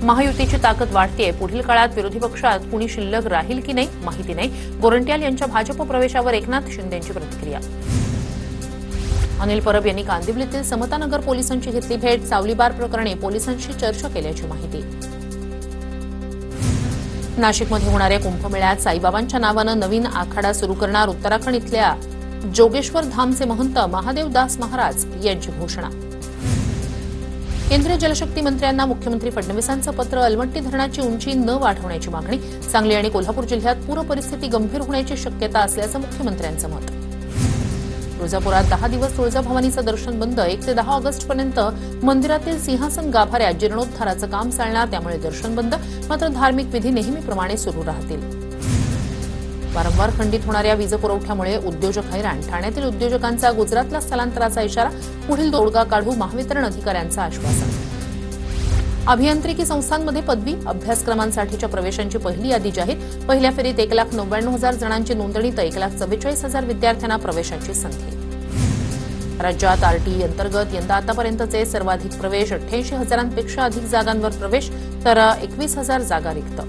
महायुतीची ताकद वाढतेय. पुढील काळात विरोधी पक्षात कुणी शिल्लक राहील की नाही माहिती नाही. गोरंट्याल यांच्या भाजप प्रवेशावर एकनाथ शिंदेंची प्रतिक्रिया. अनिल परब यांनी कांदिवलीतील समतानगर पोलिसांची घेतली भेट. सावलीबार प्रकरणी पोलिसांशी चर्चा केल्याची माहिती. नाशिकमध्ये होणाऱ्या कुंभमेळ्यात साईबाबांच्या नावानं नवीन आखाडा सुरू करणार. उत्तराखंड इथल्या जोगेश्वर धामचे महंत महादेव दास महाराज यांची घोषणा. केंद्रीय जलशक्ती मंत्र्यांना मुख्यमंत्री फडणवीसांचं पत्र. अलमट्टी धरणाची उंची न वाढवण्याची मागणी. सांगली आणि कोल्हापूर जिल्ह्यात पूर परिस्थिती गंभीर होण्याची शक्यता असल्याचं मुख्यमंत्र्यांचं मत. तुळजापुरात 10 दिवस तुळजाभवानीचं दर्शन बंद. 1 ते 10 ऑगस्टपर्यंत मंदिरातील सिंहासन गाभाऱ्यात जीर्णोद्धाराचं काम चालणार. त्यामुळे दर्शन बंद. मात्र धार्मिक विधी नेहमीप्रमाणे सुरू राहतील. वारंवार खंडित होणाऱ्या वीज पुरवठ्यामुळे उद्योजक हैराण. ठाण्यातील उद्योजकांचा गुजरातला स्थलांतराचा इशारा. पुढील तोडगा काढू. महावितरण अधिकाऱ्यांचं आश्वासन. अभियांत्रिकी संस्थांमध्ये पदवी अभ्यासक्रमांसाठीच्या प्रवेशांची पहिली यादी जाहीर. पहिल्या फेरीत 1,99,000 जणांची नोंदणी तर 1,44,000 विद्यार्थ्यांना प्रवेशाची संधी. राज्यात आरटीई अंतर्गत यंदा आतापर्यंतचे सर्वाधिक प्रवेश. 88,000पेक्षा अधिक जागांवर प्रवेश तर 21,000 जागा रिक्त.